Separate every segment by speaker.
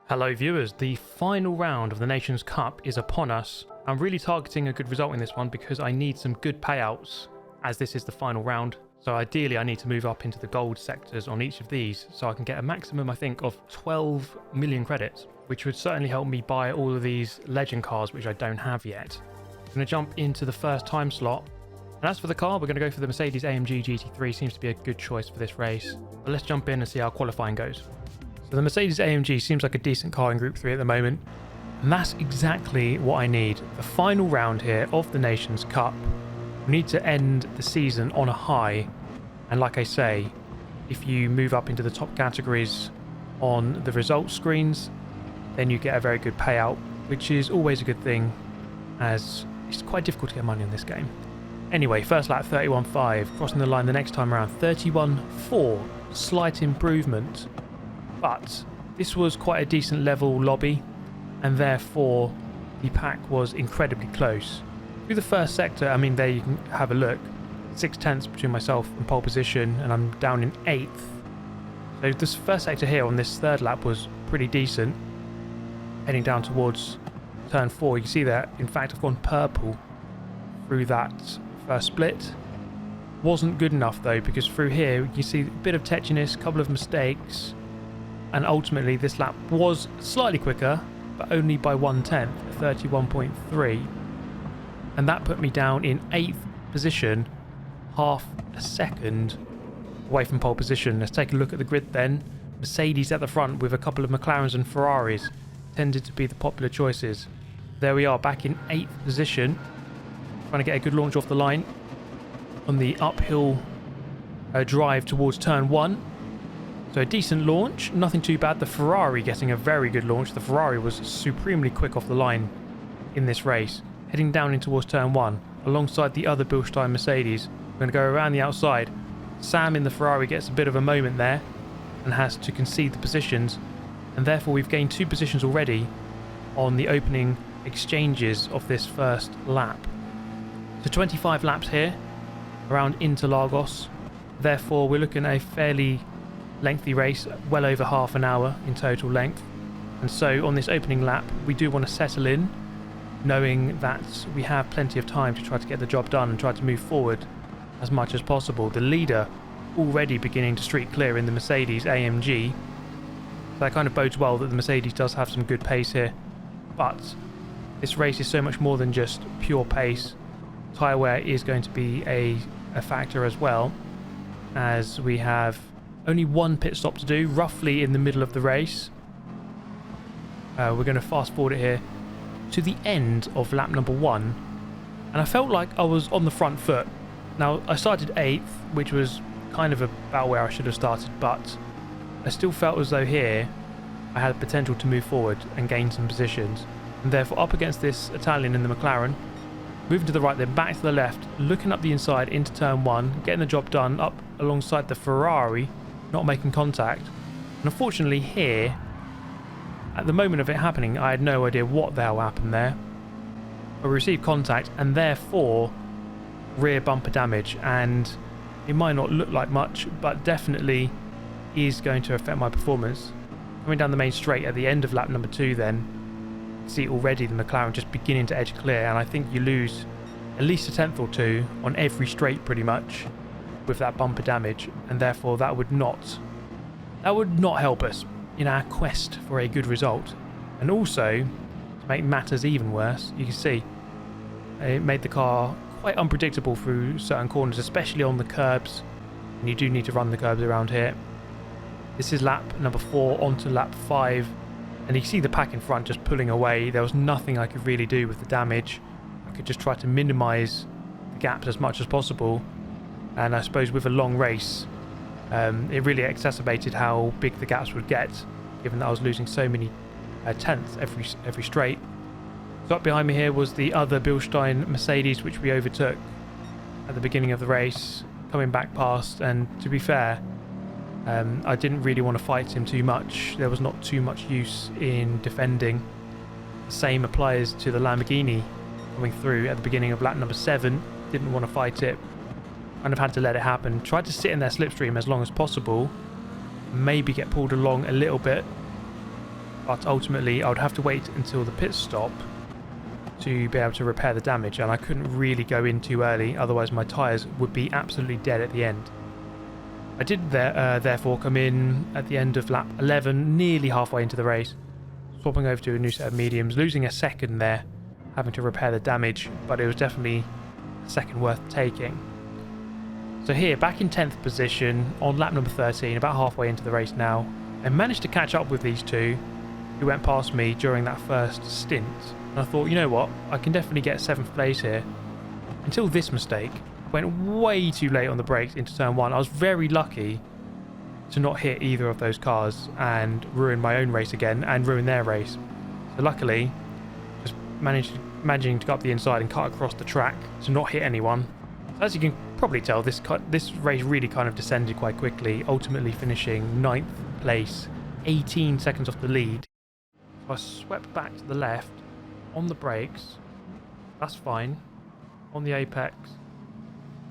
Speaker 1: Hello viewers, the final round of the Nations Cup is upon us. I'm really targeting a good result in this one because I need some good payouts as this is the final round. So ideally I need to move up into the gold sectors on each of these so I can get a maximum I think of 12 million credits, which would certainly help me buy all of these legend cars which I don't have yet. I'm going to jump into the first time slot. And as for the car, we're going to go for the Mercedes AMG GT3, seems to be a good choice for this race. But let's jump in and see how qualifying goes. So the Mercedes AMG seems like a decent car in Group 3 at the moment, and that's exactly what I need. The final round here of the Nations Cup. We need to end the season on a high, and like I say, if you move up into the top categories on the results screens, then you get a very good payout, which is always a good thing, as it's quite difficult to get money in this game. Anyway, first lap 31.5, crossing the line the next time around 31.4, slight improvement. But this was quite a decent level lobby, and therefore the pack was incredibly close. Through the first sector, I mean, there you can have a look. 6/10 between myself and pole position, and I'm down in 8th. So this first sector here on this third lap was pretty decent. Heading down towards turn 4, you can see that, in fact, I've gone purple through that first split. Wasn't good enough though, because through here you see a bit of tetchiness, a couple of mistakes. And ultimately this lap was slightly quicker, but only by 1/10, 31.3. And that put me down in 8th position, half a second away from pole position. Let's take a look at the grid then. Mercedes at the front with a couple of McLarens and Ferraris tended to be the popular choices. There we are, back in 8th position, trying to get a good launch off the line on the uphill drive towards turn 1. So a decent launch, nothing too bad. The Ferrari getting a very good launch. The Ferrari was supremely quick off the line in this race. Heading down in towards turn 1 alongside the other Bilstein Mercedes. We're going to go around the outside. Sam in the Ferrari gets a bit of a moment there and has to concede the positions, and therefore we've gained 2 positions already on the opening exchanges of this first lap. So 25 laps here around Interlagos. Therefore we're looking at a fairly lengthy race, well over half an hour in total length. And so on this opening lap we do want to settle in, knowing that we have plenty of time to try to get the job done and try to move forward as much as possible. The leader already beginning to streak clear in the Mercedes AMG. So that kind of bodes well that the Mercedes does have some good pace here. But this race is so much more than just pure pace. Tyre wear is going to be a factor as well, as we have only one pit stop to do, roughly in the middle of the race. We're going to fast forward it here to the end of lap number 1. And I felt like I was on the front foot. Now, I started 8th, which was kind of about where I should have started, but I still felt as though here I had potential to move forward and gain some positions. And therefore, up against this Italian in the McLaren, moving to the right, then back to the left, looking up the inside into turn 1, getting the job done up alongside the Ferrari, not making contact. And unfortunately here, at the moment of it happening, I had no idea what the hell happened there. I received contact and therefore rear bumper damage, and it might not look like much, but definitely is going to affect my performance. Coming down the main straight at the end of lap number 2 then, see already the McLaren just beginning to edge clear, and I think you lose at least a 10th or 2 on every straight pretty much with that bumper damage, and therefore that would not help us in our quest for a good result. And also, to make matters even worse, you can see it made the car quite unpredictable through certain corners, especially on the curbs, and you do need to run the curbs around here. This is lap number 4 onto lap 5, and you see the pack in front just pulling away. There was nothing I could really do with the damage. I could just try to minimise the gaps as much as possible. And I suppose with a long race, it really exacerbated how big the gaps would get, given that I was losing so many tenths every straight. So up behind me here was the other Bilstein Mercedes, which we overtook at the beginning of the race, coming back past. And to be fair, I didn't really want to fight him too much. There was not too much use in defending. The same applies to the Lamborghini coming through at the beginning of lap number 7. Didn't want to fight it. Kind of had to let it happen. Tried to sit in their slipstream as long as possible. Maybe get pulled along a little bit. but ultimately I would have to wait until the pit stop to be able to repair the damage, and I couldn't really go in too early, otherwise my tyres would be absolutely dead at the end. I did therefore come in at the end of lap 11, nearly halfway into the race, swapping over to a new set of mediums, losing a second there, having to repair the damage, but it was definitely a second worth taking. So here, back in 10th position on lap number 13, about halfway into the race now, I managed to catch up with these two who went past me during that first stint. And I thought, you know what, I can definitely get 7th place here. Until this mistake, I went way too late on the brakes into turn 1. I was very lucky to not hit either of those cars and ruin my own race again and ruin their race. So luckily, just managing to go up the inside and cut across the track to not hit anyone. As you can probably tell, this race really kind of descended quite quickly, ultimately finishing 9th place, 18 seconds off the lead. So I swept back to the left on the brakes. That's fine. On the apex.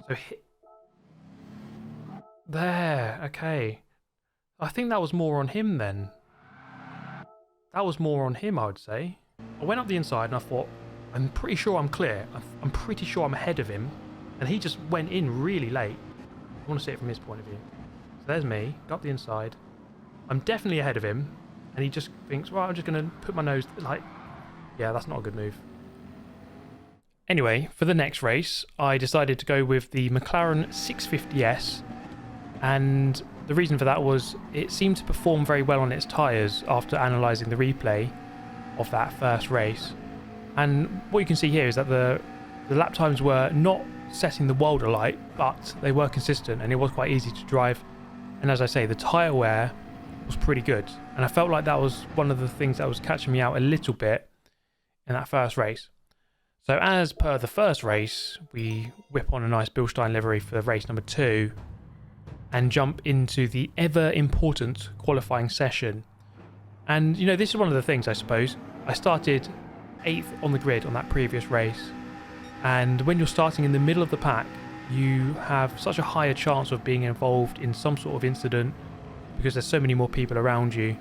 Speaker 1: So hit there. Okay. I think that was more on him then. That was more on him, I would say. I went up the inside and I thought, I'm pretty sure I'm clear. I'm pretty sure I'm ahead of him. And he just went in really late. I want to see it from his point of view. So there's me, got up the inside. I'm definitely ahead of him. And he just thinks, well, I'm just going to put my nose, like, yeah, that's not a good move. Anyway, for the next race, I decided to go with the McLaren 650S. And the reason for that was it seemed to perform very well on its tyres after analysing the replay of that first race. And what you can see here is that the lap times were not setting the world alight, but they were consistent and it was quite easy to drive. And as I say, the tyre wear was pretty good. And I felt like that was one of the things that was catching me out a little bit in that first race. So as per the first race, we whip on a nice Bilstein livery for race number 2 and jump into the ever important qualifying session. And, you know, this is one of the things, I suppose. I started 8th on the grid on that previous race. And when you're starting in the middle of the pack, you have such a higher chance of being involved in some sort of incident because there's so many more people around you.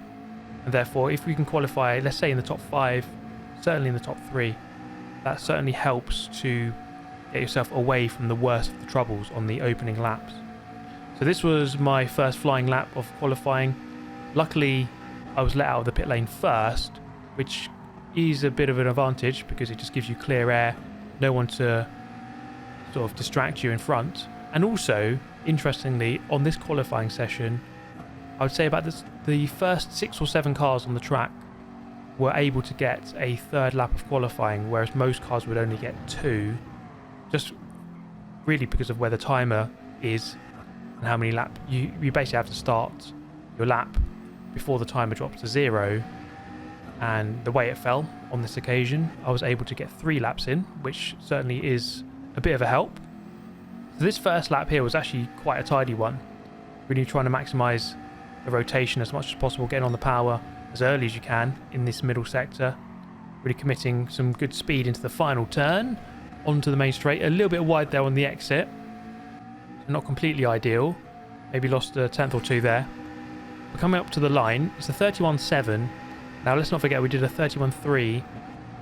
Speaker 1: And therefore, if we can qualify, let's say in the top 5, certainly in the top 3, that certainly helps to get yourself away from the worst of the troubles on the opening laps. So this was my first flying lap of qualifying. Luckily, I was let out of the pit lane first, which is a bit of an advantage because it just gives you clear air, no one to sort of distract you in front. And also, interestingly, on this qualifying session, I would say about the first 6 or 7 cars on the track were able to get a third lap of qualifying, whereas most cars would only get 2, just really because of where the timer is and how many laps. You basically have to start your lap before the timer drops to 0, and the way it fell on this occasion, I was able to get 3 laps in, which certainly is a bit of a help. So this first lap here was actually quite a tidy one, really trying to maximise the rotation as much as possible, getting on the power as early as you can in this middle sector, really committing some good speed into the final turn onto the main straight. A little bit wide there on the exit, so not completely ideal, maybe lost a tenth or 2 there. We're coming up to the line. It's a 31.7. Now let's not forget we did a 31.3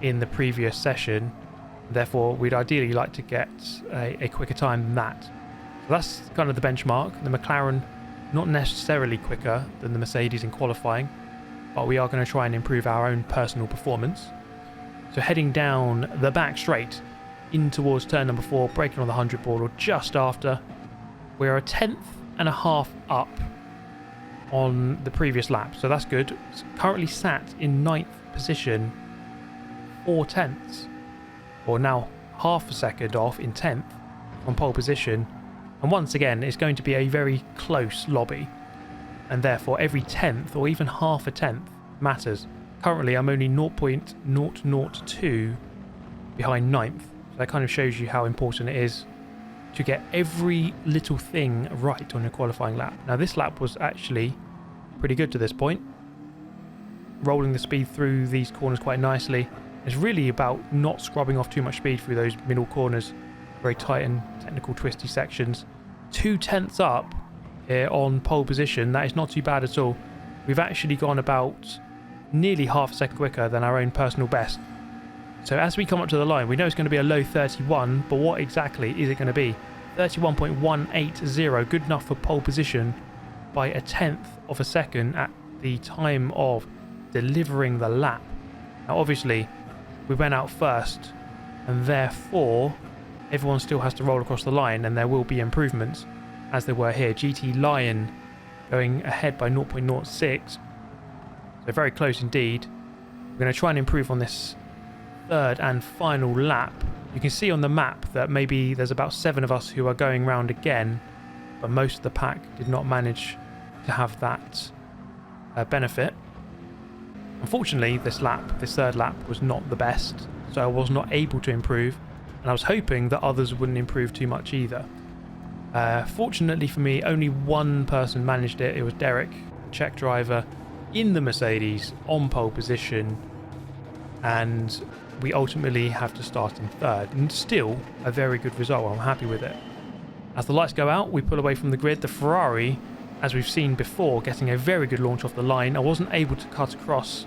Speaker 1: in the previous session, therefore we'd ideally like to get a quicker time than that. So that's kind of the benchmark. The McLaren not necessarily quicker than the Mercedes in qualifying, but we are going to try and improve our own personal performance. So heading down the back straight in towards turn number 4, braking on the 100 ball or just after. We're a 10.5 up on the previous lap, so that's good. It's currently sat in 9th position, 4 tenths, or now half a second off in 10th on pole position. And once again, it's going to be a very close lobby, and therefore every 10th or even half a tenth matters. Currently I'm only 0.002 behind 9th, so that kind of shows you how important it is to get every little thing right on your qualifying lap. Now this lap was actually pretty good to this point, rolling the speed through these corners quite nicely. It's really about not scrubbing off too much speed through those middle corners, very tight and technical twisty sections. 2 tenths up here on pole position, that is not too bad at all. We've actually gone about nearly half a second quicker than our own personal best. So as we come up to the line, we know it's going to be a low 31, but what exactly is it going to be? 31.180, good enough for pole position by a tenth of a second at the time of delivering the lap. Now obviously we went out first, and therefore everyone still has to roll across the line, and there will be improvements as there were here. GT Lion going ahead by 0.06, so very close indeed. We're going to try and improve on this third and final lap. You can see on the map that maybe there's about 7 of us who are going round again, but most of the pack did not manage to have that benefit. Unfortunately, this third lap was not the best, so I was not able to improve, and I was hoping that others wouldn't improve too much either. Fortunately for me, only one person managed it. It was Derek, Czech driver, in the Mercedes on pole position, and we ultimately have to start in third, and still a very good result. I'm happy with it. As the lights go out, we pull away from the grid. The Ferrari, as we've seen before, getting a very good launch off the line. I wasn't able to cut across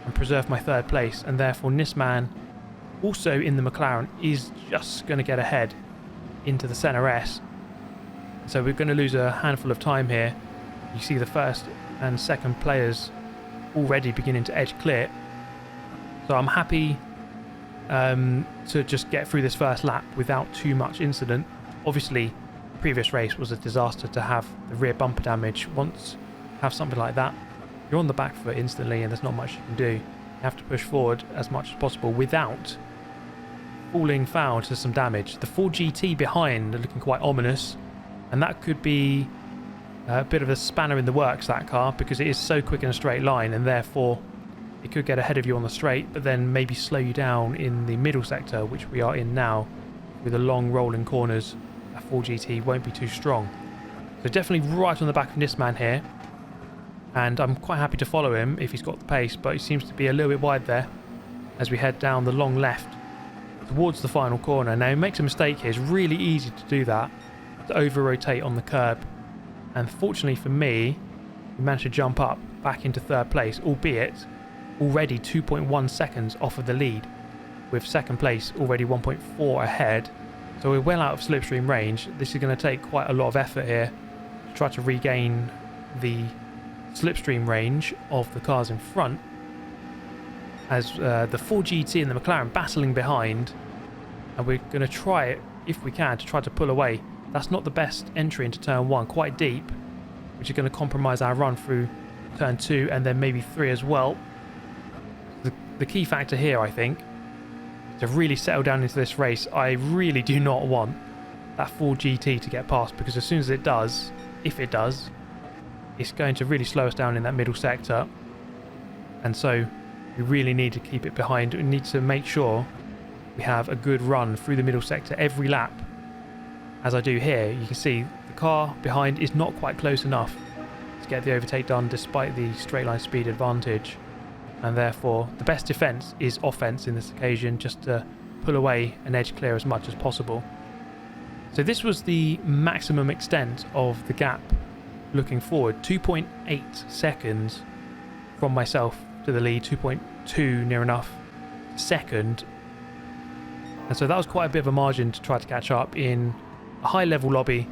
Speaker 1: and preserve my third place, and therefore Nisman, also in the McLaren, is just going to get ahead into the Senna S. So we're going to lose a handful of time here. You see the first and second players already beginning to edge clear. So I'm happy to just get through this first lap without too much incident. Obviously, the previous race was a disaster to have the rear bumper damage. Once you have something like that, you're on the back foot instantly, and there's not much you can do. You have to push forward as much as possible without falling foul to some damage. The Ford GT behind are looking quite ominous, and that could be a bit of a spanner in the works, that car, because it is so quick in a straight line, and therefore it could get ahead of you on the straight, but then maybe slow you down in the middle sector, which we are in now, with the long rolling corners. A Ford GT won't be too strong. So definitely right on the back of Nisman here, and I'm quite happy to follow him if he's got the pace, but he seems to be a little bit wide there as we head down the long left towards the final corner. Now he makes a mistake here. It's really easy to do that, to over rotate on the curb, and fortunately for me, we managed to jump up back into third place, albeit already 2.1 seconds off of the lead, with second place already 1.4 ahead. So we're well out of slipstream range. This is going to take quite a lot of effort here to try to regain the slipstream range of the cars in front, as the Ford GT and the McLaren battling behind, and we're going to try it, if we can, to try to pull away. That's not the best entry into turn 1, quite deep, which is going to compromise our run through turn 2 and then maybe 3 as well. The key factor here, I think, to really settle down into this race, I really do not want that Ford GT to get past, because as soon as it does, if it does, it's going to really slow us down in that middle sector, and so we really need to keep it behind. We need to make sure we have a good run through the middle sector every lap. As I do here, you can see the car behind is not quite close enough to get the overtake done despite the straight line speed advantage, and therefore the best defense is offense in this occasion, just to pull away and edge clear as much as possible. So this was the maximum extent of the gap looking forward. 2.8 seconds from myself to the lead, 2.2 near enough second, and so that was quite a bit of a margin to try to catch up. In a high level lobby,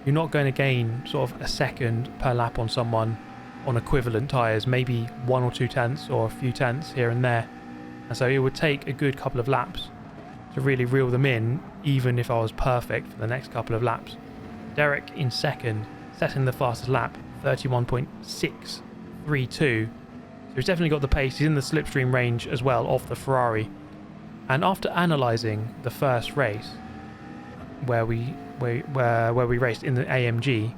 Speaker 1: you're not going to gain sort of a second per lap on someone on equivalent tyres, maybe 1 or 2 tenths or a few tenths here and there, and so it would take a good couple of laps to really reel them in, even if I was perfect for the next couple of laps. Derek in second, setting the fastest lap, 31.632, so he's definitely got the pace. He's in the slipstream range as well of the Ferrari. And after analysing the first race where we raced in the AMG,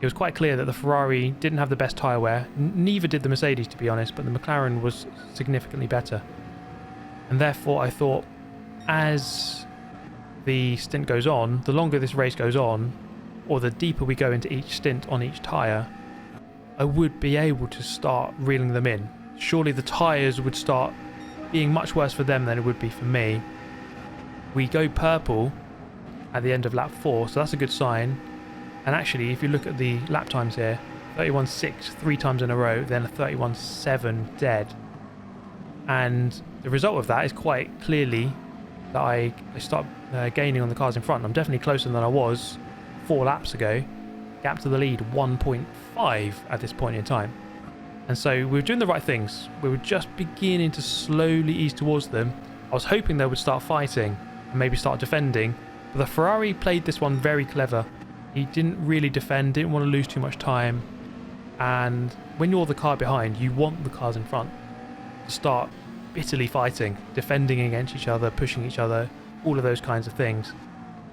Speaker 1: it was quite clear that the Ferrari didn't have the best tyre wear. Neither did the Mercedes, to be honest, but the McLaren was significantly better. And therefore I thought, as the stint goes on, the longer this race goes on, or the deeper we go into each stint on each tyre, I would be able to start reeling them in. Surely the tyres would start being much worse for them than it would be for me. We go purple at the end of lap 4, so that's a good sign. And actually, if you look at the lap times here, 31.6 3 times in a row, then a 31.7 dead. And the result of that is quite clearly that I start gaining on the cars in front. I'm definitely closer than I was 4 laps ago. Gap to the lead 1.5 at this point in time. And so we were doing the right things. We were just beginning to slowly ease towards them. I was hoping they would start fighting and maybe start defending. But the Ferrari played this one very clever. He didn't really defend, didn't want to lose too much time. And when you're the car behind, you want the cars in front to start bitterly fighting, defending against each other, pushing each other, all of those kinds of things.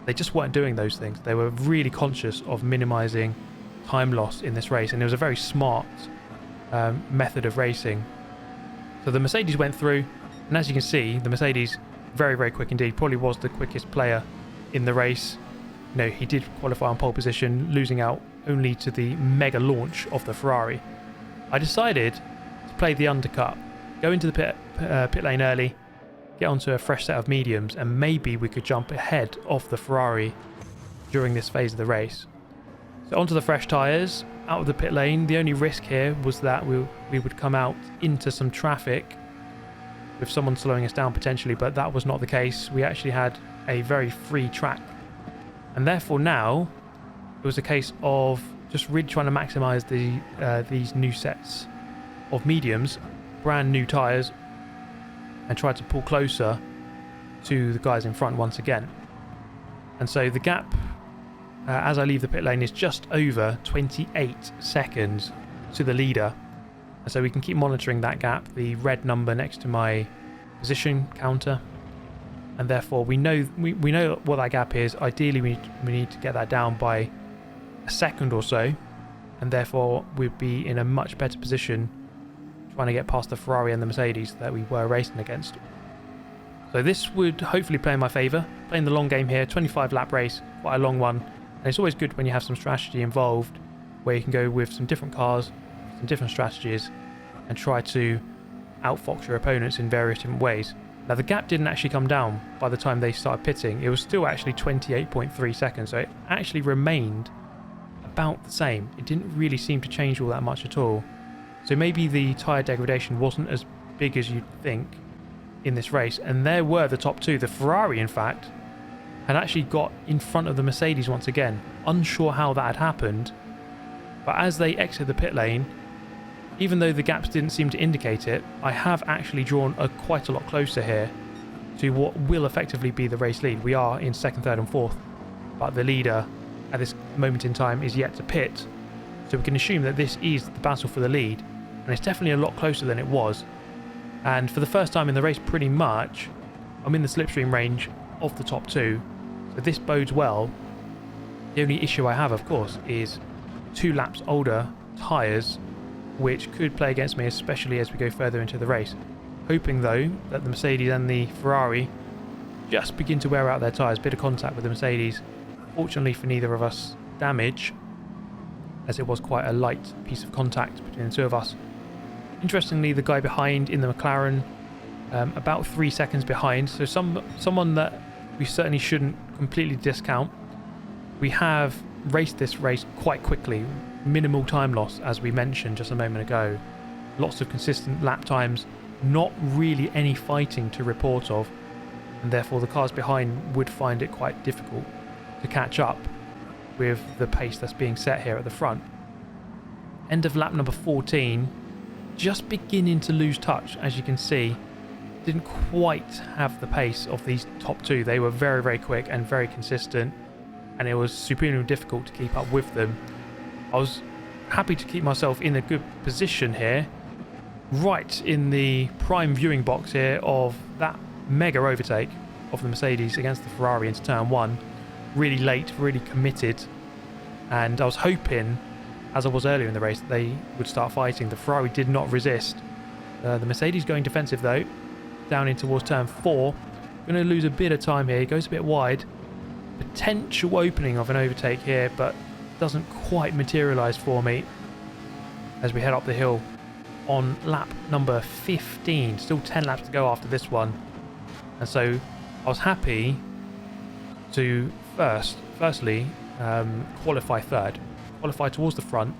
Speaker 1: They just weren't doing those things. They were really conscious of minimizing time loss in this race, and it was a very smart method of racing. So the Mercedes went through, and as you can see, the Mercedes very, very quick indeed. Probably was the quickest player in the race. You know, he did qualify on pole position, losing out only to the mega launch of the Ferrari. I decided to play the undercut, go into the pit lane early, get onto a fresh set of mediums, and maybe we could jump ahead of the Ferrari during this phase of the race. So onto the fresh tyres, out of the pit lane. The only risk here was that we would come out into some traffic with someone slowing us down potentially, but that was not the case. We actually had a very free track, and therefore now it was a case of just really trying to maximise these new sets of mediums, brand new tyres, and try to pull closer to the guys in front once again. And so the gap as I leave the pit lane is just over 28 seconds to the leader, and so we can keep monitoring that gap, the red number next to my position counter, and therefore we know what that gap is. Ideally we need to get that down by a second or so, and therefore we'd be in a much better position trying to get past the Ferrari and the Mercedes that we were racing against. So this would hopefully play in my favour, playing the long game here. 25 lap race, quite a long one, and it's always good when you have some strategy involved where you can go with some different cars, some different strategies, and try to outfox your opponents in various different ways. Now the gap didn't actually come down by the time they started pitting. It was still actually 28.3 seconds, so it actually remained about the same. It didn't really seem to change all that much at all. So maybe the tyre degradation wasn't as big as you'd think in this race. And there were the top two. The Ferrari, in fact, had actually got in front of the Mercedes once again. Unsure how that had happened. But as they exit the pit lane, even though the gaps didn't seem to indicate it, I have actually drawn quite a lot closer here to what will effectively be the race lead. We are in second, third and fourth, but the leader at this moment in time is yet to pit. So we can assume that this is the battle for the lead, and it's definitely a lot closer than it was. And for the first time in the race, pretty much, I'm in the slipstream range of the top two, so this bodes well. The only issue I have, of course, is 2 laps older tyres, which could play against me, especially as we go further into the race. Hoping, though, that the Mercedes and the Ferrari just begin to wear out their tyres. Bit of contact with the Mercedes. Fortunately for neither of us, damage, as it was quite a light piece of contact between the two of us. Interestingly, the guy behind in the McLaren, about 3 seconds behind, so someone that we certainly shouldn't completely discount. We have raced this race quite quickly, minimal time loss, as we mentioned just a moment ago. Lots of consistent lap times, not really any fighting to report of, and therefore the cars behind would find it quite difficult to catch up with the pace that's being set here at the front. End of lap number 14, just beginning to lose touch, as you can see. Didn't quite have the pace of these top two. They were very, very quick and very consistent, and it was supremely difficult to keep up with them. I was happy to keep myself in a good position here, right in the prime viewing box here of that mega overtake of the Mercedes against the Ferrari into turn 1. Really late, really committed, and I was hoping, as I was earlier in the race, that they would start fighting. The Ferrari did not resist. The Mercedes going defensive though, down in towards turn 4. Going to lose a bit of time here. He goes a bit wide. Potential opening of an overtake here, but doesn't quite materialise for me as we head up the hill on lap number 15. Still 10 laps to go after this one, and so I was happy to firstly qualify third, qualify towards the front,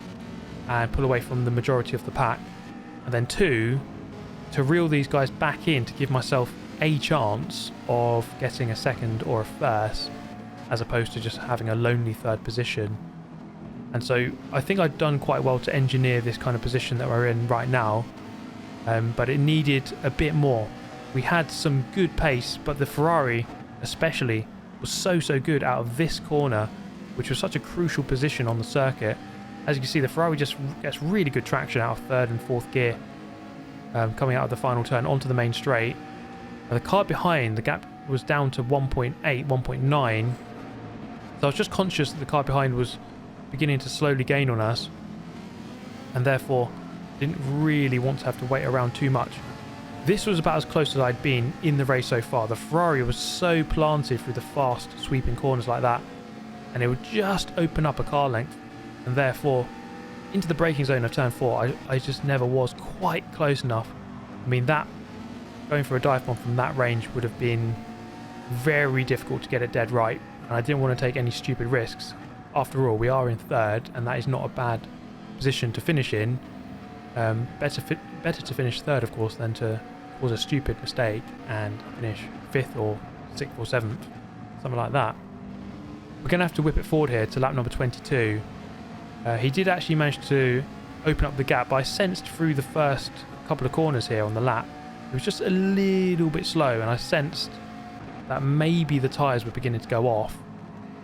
Speaker 1: and pull away from the majority of the pack. And then 2, to reel these guys back in to give myself a chance of getting a second or a first, as opposed to just having a lonely third position. And so I think I've done quite well to engineer this kind of position that we're in right now, but it needed a bit more. We had some good pace, but the Ferrari especially was so good out of this corner, which was such a crucial position on the circuit. As you can see, the Ferrari just gets really good traction out of 3rd and 4th gear, coming out of the final turn onto the main straight. And the car behind, the gap was down to 1.8, 1.9. So I was just conscious that the car behind was beginning to slowly gain on us, and therefore didn't really want to have to wait around too much. This was about as close as I'd been in the race so far. The Ferrari was so planted through the fast sweeping corners like that, and it would just open up a car length, and therefore into the braking zone of turn 4 I just never was quite close enough. I mean, that going for a dive bomb from that range would have been very difficult to get it dead right, and I didn't want to take any stupid risks. After all, we are in 3rd, and that is not a bad position to finish in. Better to finish 3rd, of course, than to cause a stupid mistake and finish 5th or 6th or 7th, something like that. We're going to have to whip it forward here to lap number 22. He did actually manage to open up the gap, but I sensed through the first couple of corners here on the lap, it was just a little bit slow, and I sensed that maybe the tyres were beginning to go off.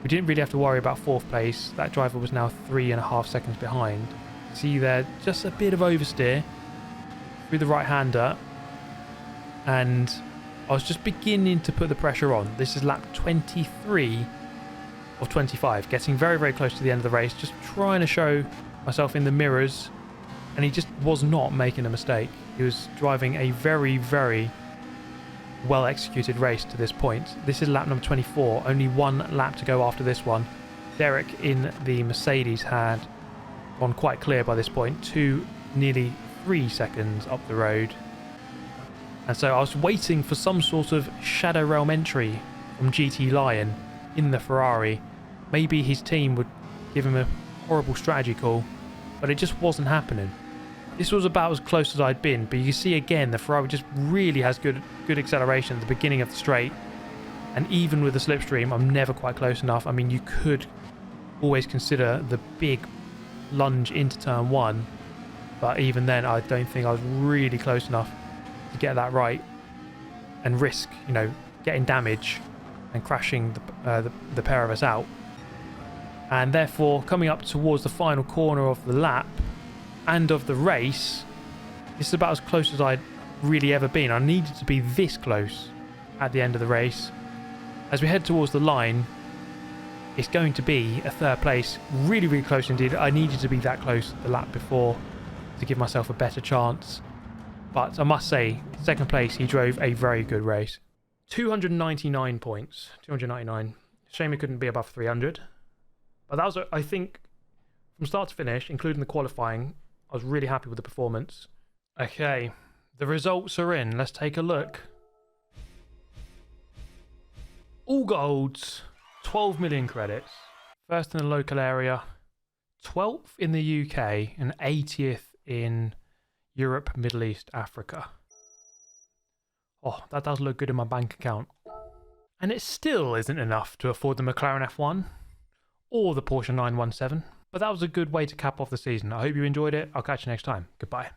Speaker 1: We didn't really have to worry about 4th place. That driver was now 3.5 seconds behind. See there, just a bit of oversteer through the right-hander, and I was just beginning to put the pressure on. This is lap 23 of 25, getting very close to the end of the race, just trying to show myself in the mirrors, and he just was not making a mistake. He was driving a very well executed race to this point. This is lap number 24, only 1 lap to go after this one. Derek in the Mercedes had gone quite clear by this point, 2 nearly 3 seconds up the road, and so I was waiting for some sort of Shadow Realm entry from GT Lion in the Ferrari. Maybe his team would give him a horrible strategy call, but it just wasn't happening. This was about as close as I'd been, but you can see again the Ferrari just really has good acceleration at the beginning of the straight, and even with the slipstream I'm never quite close enough. I mean, you could always consider the big lunge into turn 1, but even then I don't think I was really close enough to get that right and risk, you know, getting damage and crashing the pair of us out. And therefore, coming up towards the final corner of the lap and of the race, this is about as close as I'd really ever been. I needed to be this close at the end of the race. As we head towards the line, it's going to be a 3rd place, really close indeed. I needed to be that close the lap before to give myself a better chance, but I must say, 2nd place, he drove a very good race. 299 points, 299. Shame it couldn't be above 300, but that was, I think, from start to finish, including the qualifying, I was really happy with the performance. Okay, the results are in. Let's take a look. All golds, 12 million credits. 1st in the local area, 12th in the UK, and 80th in Europe, Middle East, Africa. Oh, that does look good in my bank account. And it still isn't enough to afford the McLaren F1 or the Porsche 917. But that was a good way to cap off the season. I hope you enjoyed it. I'll catch you next time. Goodbye.